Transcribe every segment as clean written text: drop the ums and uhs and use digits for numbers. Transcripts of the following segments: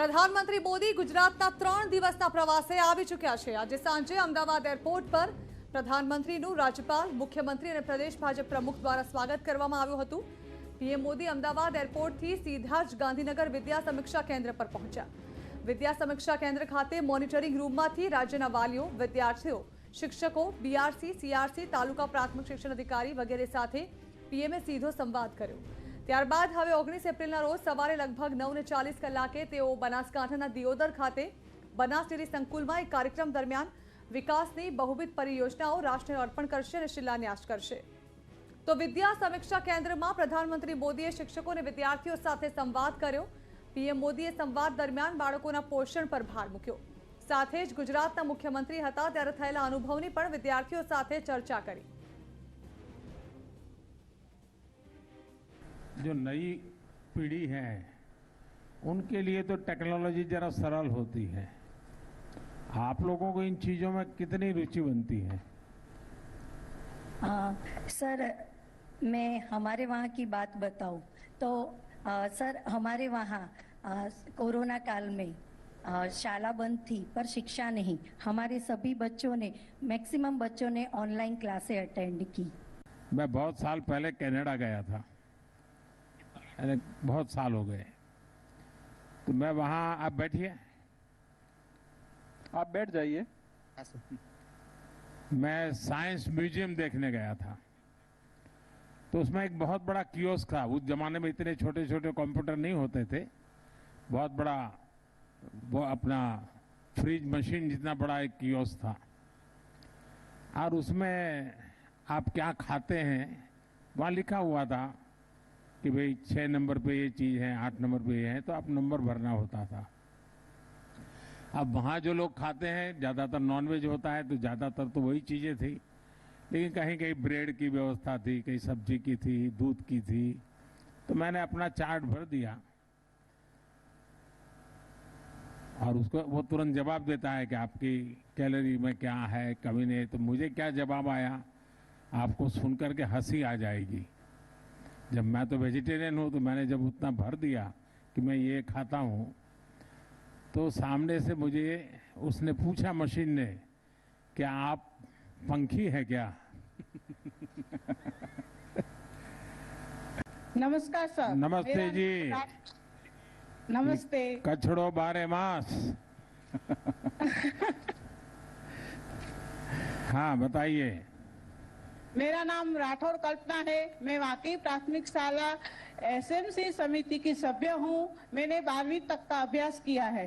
પ્રધાનમંત્રી મોદી ગુજરાતના 3 દિવસના પ્રવાસે આવી ચૂક્યા છે। આજે સાંજે અમદાવાદ એરપોર્ટ પર પ્રધાનમંત્રીનું રાજ્યપાલ, મુખ્યમંત્રી અને પ્રદેશ ભાજપ પ્રમુખ દ્વારા સ્વાગત કરવામાં આવ્યું હતું। પીએમ મોદી અમદાવાદ એરપોર્ટથી સીધા જ ગાંધીનગર વિદ્યા સમીક્ષા કેન્દ્ર પર પહોંચ્યા। વિદ્યા સમીક્ષા કેન્દ્ર ખાતે મોનિટરિંગ રૂમમાંથી રાજ્યના વાલીઓ, વિદ્યાર્થીઓ, शिक्षकों, बीआरसी, सीआरसी, तालुका प्राथमिक शिक्षण अधिकारी वगैरह साथे पीएमए सीधो संवाद कर्यो। त्यारबाद हवे 19 एप्रिलना रोज सवारे लगभग 9:40 कलाके तेओ बनासकांठाना दियोदर खाते बनास डेरी संकुलमां एक कार्यक्रम दरमियान विकासनी बहुविध परियोजनाओं राष्ट्रने अर्पण करशे अने शिलान्यास करशे। तो विद्या समीक्षा केन्द्रमां प्रधानमंत्री मोदीए शिक्षकों अने विद्यार्थीओ साथे संवाद कर्यो। पीएम मोदीए संवाद दरमियान बाळकोना पोषण पर भार मूक्यो। साथ ज गुजरातना मुख्यमंत्री हता त्यारे थयेला अनुभवनी पण विद्यार्थीओ साथे चर्चा करी। जो नई पीढ़ी है उनके लिए तो टेक्नोलॉजी जरा सरल होती है। आप लोगों को इन चीजों में कितनी रुचि बनती है? सर, मैं हमारे वहाँ की बात बताऊं तो सर, हमारे वहाँ कोरोना काल में शाला बंद थी पर शिक्षा नहीं। हमारे सभी बच्चों ने, मैक्सिमम बच्चों ने ऑनलाइन क्लासें अटेंड की। मैं बहुत साल पहले कनाडा गया था, बहुत साल हो गए, तो मैं वहाँ, आप बैठिए, आप बैठ जाइए। मैं साइंस म्यूजियम देखने गया था, तो उसमें एक बहुत बड़ा कियोस्क था। उस जमाने में इतने छोटे छोटे कंप्यूटर नहीं होते थे। बहुत बड़ा वो अपना फ्रिज मशीन जितना बड़ा एक कियोस्क था, और उसमें आप क्या खाते हैं वहाँ लिखा हुआ था कि भाई 6 नंबर पे ये चीज़ है, 8 नंबर पे ये है, तो आप नंबर भरना होता था। अब वहाँ जो लोग खाते हैं ज़्यादातर नॉनवेज होता है, तो ज़्यादातर तो वही चीज़ें थी, लेकिन कहीं कहीं ब्रेड की व्यवस्था थी, कहीं सब्जी की थी, दूध की थी। तो मैंने अपना चार्ट भर दिया और उसको वो तुरंत जवाब देता है कि आपकी कैलोरी में क्या है, कमी नहीं। तो मुझे क्या जवाब आया, आपको सुनकर के हंसी आ जाएगी। जब मैं तो वेजिटेरियन हूँ, तो मैंने जब उतना भर दिया कि मैं ये खाता हूँ, तो सामने से मुझे उसने पूछा, मशीन ने, क्या आप पंखी है क्या? नमस्कार सर। नमस्ते जी। नमस्ते। कछड़ो बारे मास। हाँ, बताइए। मेरा नाम राठौर कल्पना है। मैं वाकई प्राथमिक शाला एसएमसी समिति की सभ्य हूँ। मैंने 12वीं तक का अभ्यास किया है।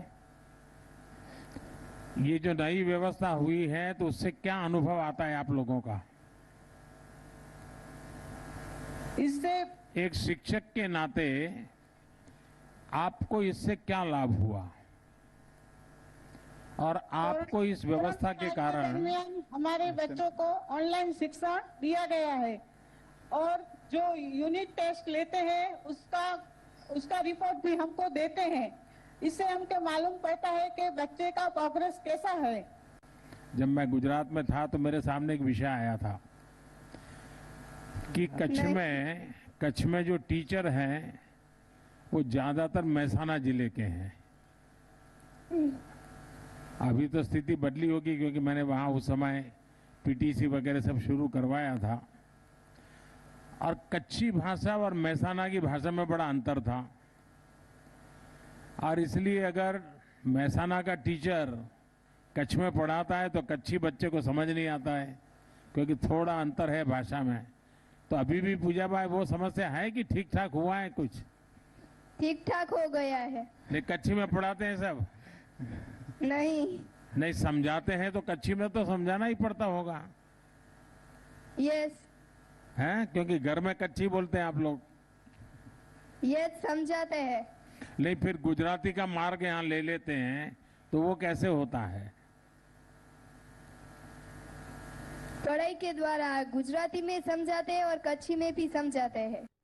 ये जो नई व्यवस्था हुई है, तो उससे क्या अनुभव आता है आप लोगों का? इससे एक शिक्षक के नाते आपको इससे क्या लाभ हुआ, और आपको इस व्यवस्था के कारण हमारे बच्चों को ऑनलाइन शिक्षा दिया गया है, और जो यूनिट टेस्ट लेते हैं उसका रिपोर्ट भी हमको देते हैं। इससे हमको मालूम पड़ता है कि बच्चे का प्रोग्रेस कैसा है। जब मैं गुजरात में था तो मेरे सामने एक विषय आया था कि कच्छ में जो टीचर हैं वो ज्यादातर मेहसाना जिले के हैं। अभी तो स्थिति बदली होगी, क्योंकि मैंने वहां उस समय पीटीसी वगैरह सब शुरू करवाया था, और कच्छी भाषा और मेहसाना की भाषा में बड़ा अंतर था। और इसलिए अगर मेहसाना का टीचर कच्छ में पढ़ाता है तो कच्छी बच्चे को समझ नहीं आता है, क्योंकि थोड़ा अंतर है भाषा में। तो अभी भी पूजा भाई वो समस्या है कि ठीक ठाक हुआ है? कुछ ठीक ठाक हो गया है। नहीं, कच्छी में पढ़ाते हैं सब? नहीं समझाते हैं तो कच्छी में तो समझाना ही पड़ता होगा। यस हैं, क्योंकि घर में कच्छी बोलते हैं आप लोग। यस, समझाते हैं। नहीं, फिर गुजराती का मार्ग यहाँ ले लेते हैं, तो वो कैसे होता है? पढ़ाई के द्वारा गुजराती में समझाते हैं और कच्छी में भी समझाते हैं।